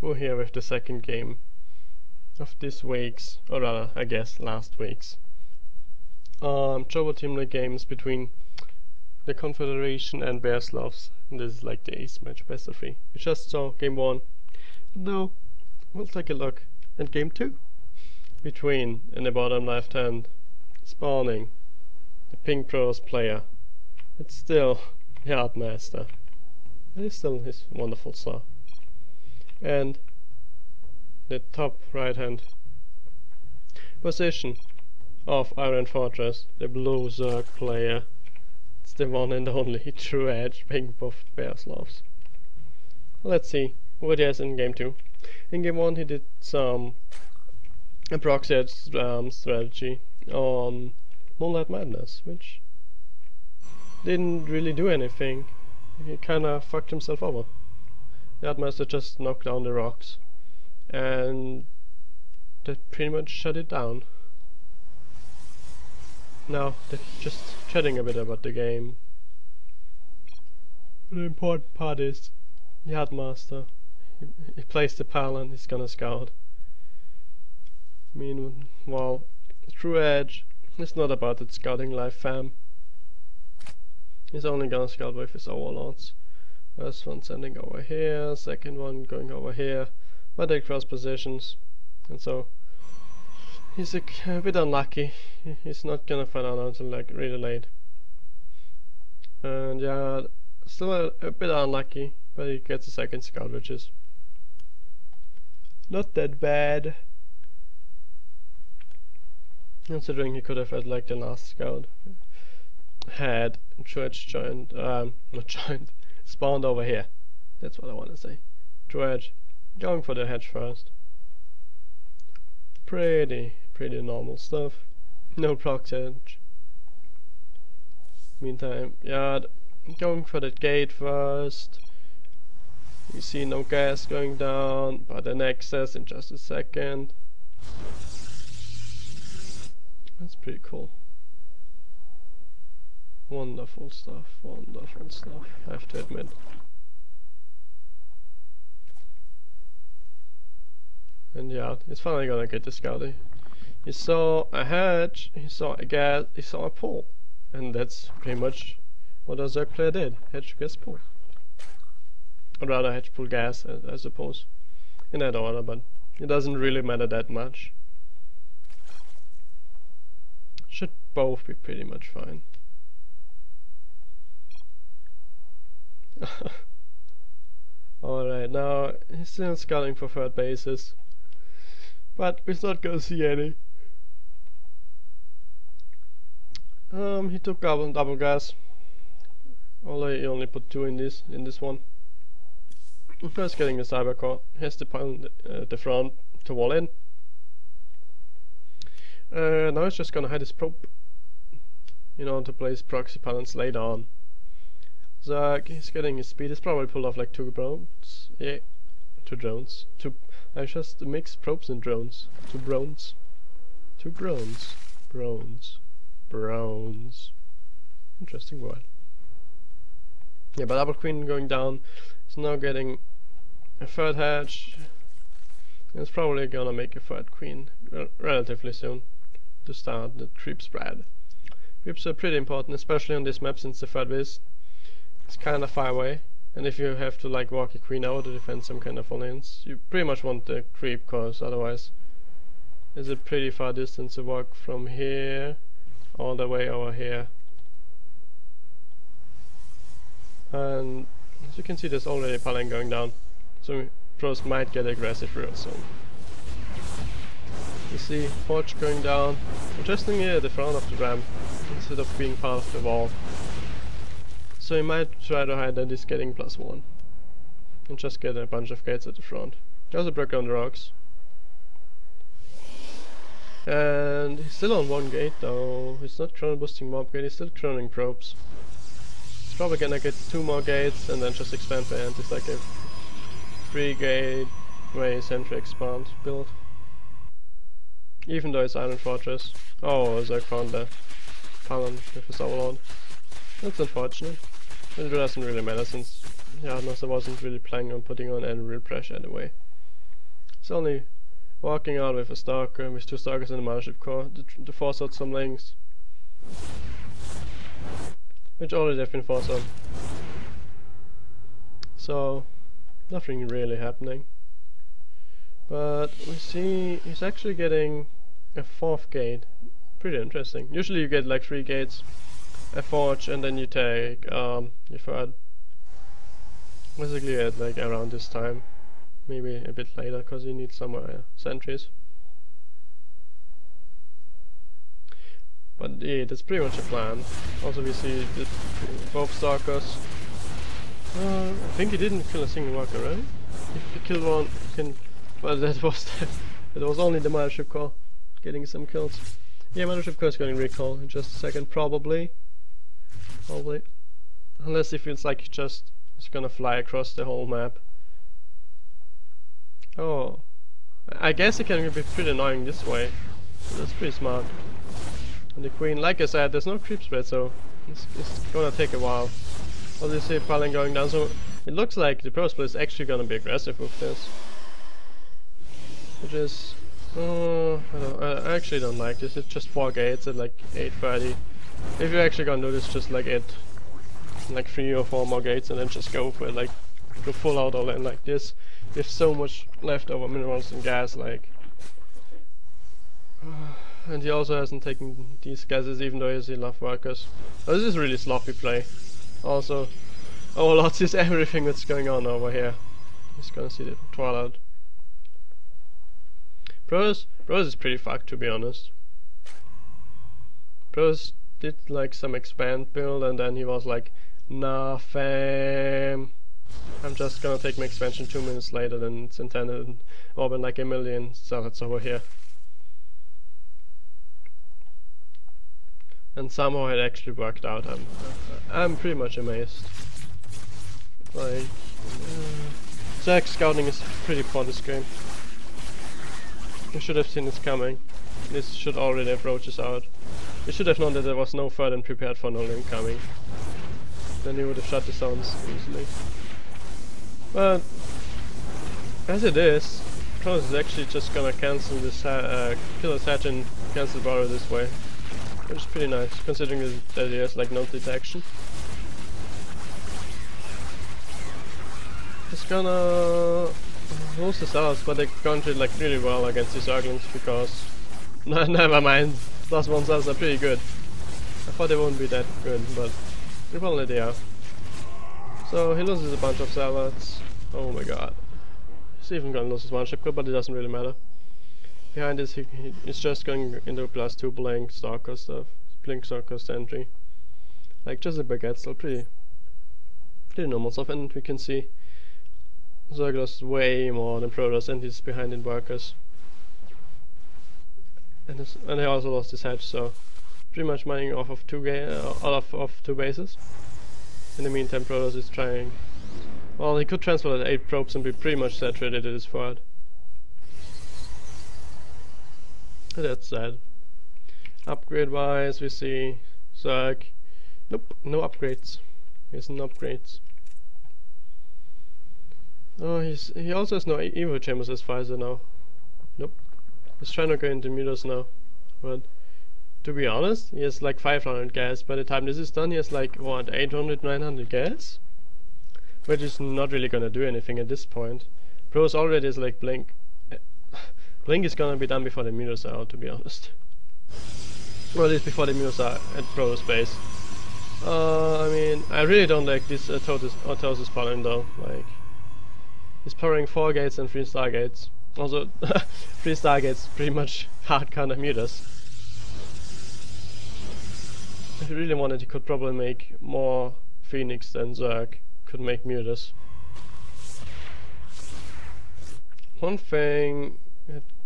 we're here with the second game of this week's, or rather, I guess, last week's Global Team League games between the Confederation and BearSloths. And this is like the ace match, best of 3. We just saw game 1. Now we'll take a look at game 2 between, in the bottom left hand, spawning the Pink Pros player. It's still YachtMaster. It is still his wonderful star. And the top right hand position of Iron Fortress, the Blue Zerg player. It's the one and only Truedge, Pink Buff BearSloths. Let's see what he has in game 2. In game 1 he did some proxy strategy on Moonlight Madness, which didn't really do anything. He kinda fucked himself over. YachtMaster just knocked down the rocks, and that pretty much shut it down. Now they're just chatting a bit about the game. The important part is YachtMaster. He plays the Palan, he's gonna scout. Meanwhile, Truedge is not about it scouting live, fam. He's only gonna scout with his overlords. First one sending over here, second one going over here, but they cross positions, and so he's a bit unlucky. He's not gonna find out until like really late. And yeah, still a bit unlucky, but he gets a second scout, which is not that bad, considering he could have had like the last scout had Truedge joined, not joined, spawned over here. That's what I want to say. Truedge going for the hedge first. Pretty normal stuff. No proc hedge. Meantime, yeah, going for the gate first. We see no gas going down, but an access in just a second. That's pretty cool. Wonderful stuff, I have to admit. And yeah, he's finally gonna get the scouting. He saw a hedge, he saw a gas, he saw a pull. And that's pretty much what a Zerg player did. Hedge, gas, pull. Or rather hedge, pull, gas, I suppose. In that order, but it doesn't really matter that much. Should both be pretty much fine. Alright, now he's still scouting for third bases, but we're not gonna see any. He took double gas, although he only put 2 in this one. First getting the cybercore, has to pound the front to wall in. Now he's just gonna hide his probe in order to place proxy pallets later on. Zerg, he's getting his speed. He's probably pulled off like 2 drones. Yeah, 2 drones. I just mixed probes and drones. 2 drones. 2 drones. Browns. Interesting word. Yeah, but double queen going down. He's now getting a third hedge. He's probably gonna make a third queen relatively soon to start the creep spread. Creeps are pretty important, especially on this map since the third base. It's kinda far away, and if you have to like walk a queen out to defend some kind of alliance, you pretty much want the creep, cause otherwise it's a pretty far distance to walk from here all the way over here. And as you can see, there's already a Palan going down, so pros might get aggressive real soon. You see Forge going down, interestingly at the front of the ramp instead of being part of the wall. So he might try to hide that he's getting +1 and just get a bunch of gates at the front. He also broke down the rocks. And he's still on 1 gate though. He's not chrono boosting mob gate, he's still chroning probes. He's probably gonna get 2 more gates and then just expand the end. It's like a 3 gate way sentry expand build. Even though it's Iron Fortress. Oh, as I found the Palan with his overlord. That's unfortunate. It doesn't really matter since YachtMaster wasn't really planning on putting on any real pressure anyway. He's only walking out with a stalker, with 2 stalkers in the mothership core to force out some links. Which already have been forced out. So, nothing really happening. But we see he's actually getting a 4th gate. Pretty interesting. Usually you get like 3 gates, a forge, and then you take your 3rd. Basically at like around this time. Maybe a bit later, because you need some sentries. But yeah, that's pretty much a plan. Also we see both stalkers. I think he didn't kill a single worker, right? If he killed one, well, that was only the mothership core getting some kills. Yeah, mothership core is getting recall in just a second, probably. Unless he feels like it's gonna fly across the whole map. Oh, I guess it can be pretty annoying this way. That's pretty smart. And the queen, like I said, there's no creep spread, so it's gonna take a while. Obviously, piling going down, so it looks like the pro split is actually gonna be aggressive with this. Which is, I actually don't like this. It's just 4 gates at like 8:30. If you're actually gonna do this, just like 3 or 4 more gates, and then just go for it, like go full out all in like this. There's so much leftover minerals and gas, like. And he also hasn't taken these gases, even though he has enough workers. Oh, this is really sloppy play. Also, Overlord sees everything that's going on over here. He's gonna see the Twilight. Bros is pretty fucked, to be honest. Bros did like some expand build, and then he was like, nah fam, I'm just gonna take my expansion 2 minutes later than it's intended, and open like 1 million zealots over here. And somehow it actually worked out. I'm pretty much amazed. Like, Zerg scouting is pretty poor this game. You should have seen this coming. This should already have roaches out. You should have known that there was no third and prepared for no link coming. Then you would have shut the sounds easily. But as it is, Kronos is actually just gonna cancel this kill his hatch and cancel borrow this way. Which is pretty nice, considering that he has like no detection. He's gonna lose the cells, but they countered like really well against these Zerglings because never mind, last 1 cells are pretty good. I thought they wouldn't be that good, but apparently they are. So he loses a bunch of zealots. Oh my god. He's even gonna lose his one ship, but it doesn't really matter. Behind this, he's just going into +2 blink stalker stuff, blink stalker sentry, like just a baguette, still pretty normal stuff. And we can see Zerg lost way more than Protoss, and he's behind in workers. And he also lost his hatch, so pretty much mining off of 2 bases. In the meantime, Protoss is trying. Well, he could transfer at 8 probes and be pretty much saturated at his forward. That's sad. Upgrade wise, we see Zerg. Nope, no upgrades. There's no upgrades. Oh, he also has no Evo chambers as far as I know. Nope. He's trying to go into Mutas now. But to be honest, he has like 500 gas. By the time this is done, he has like, what, 800, 900 gas? Which is not really gonna do anything at this point. Pros already is like Blink. Blink is gonna be done before the Mutas are out, to be honest. Or at least before the Mutas are at Proto space. I mean, I really don't like this Autosis powering though. Like, he's powering 4 gates and 3 stargates. Also, 3 stargates pretty much hard counter Mutas. If he really wanted, he could probably make more Phoenix than Zerg could make Mutas. One thing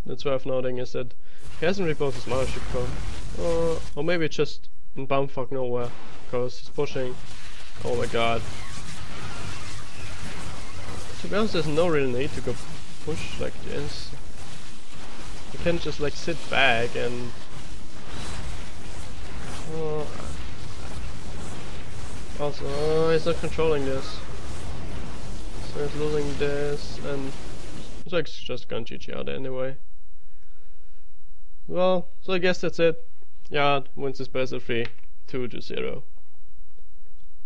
that's worth noting is that he hasn't rebuilt his mothership core. Or maybe it's just in bumfuck nowhere, because he's pushing. Oh my god. To be honest, there's no real need to go push like this. You can just like sit back and... also, he's not controlling this. So he's losing this, and So it's just gonna GG out anyway. Well, so I guess that's it. Yacht wins this best of 3, 2-0.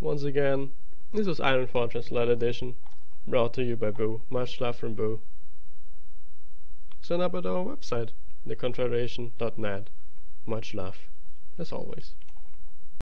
Once again, this was Iron Fortress Light Edition, brought to you by Boo. Much love from Boo. Sign up at our website, theconfederation.net. Much love, as always.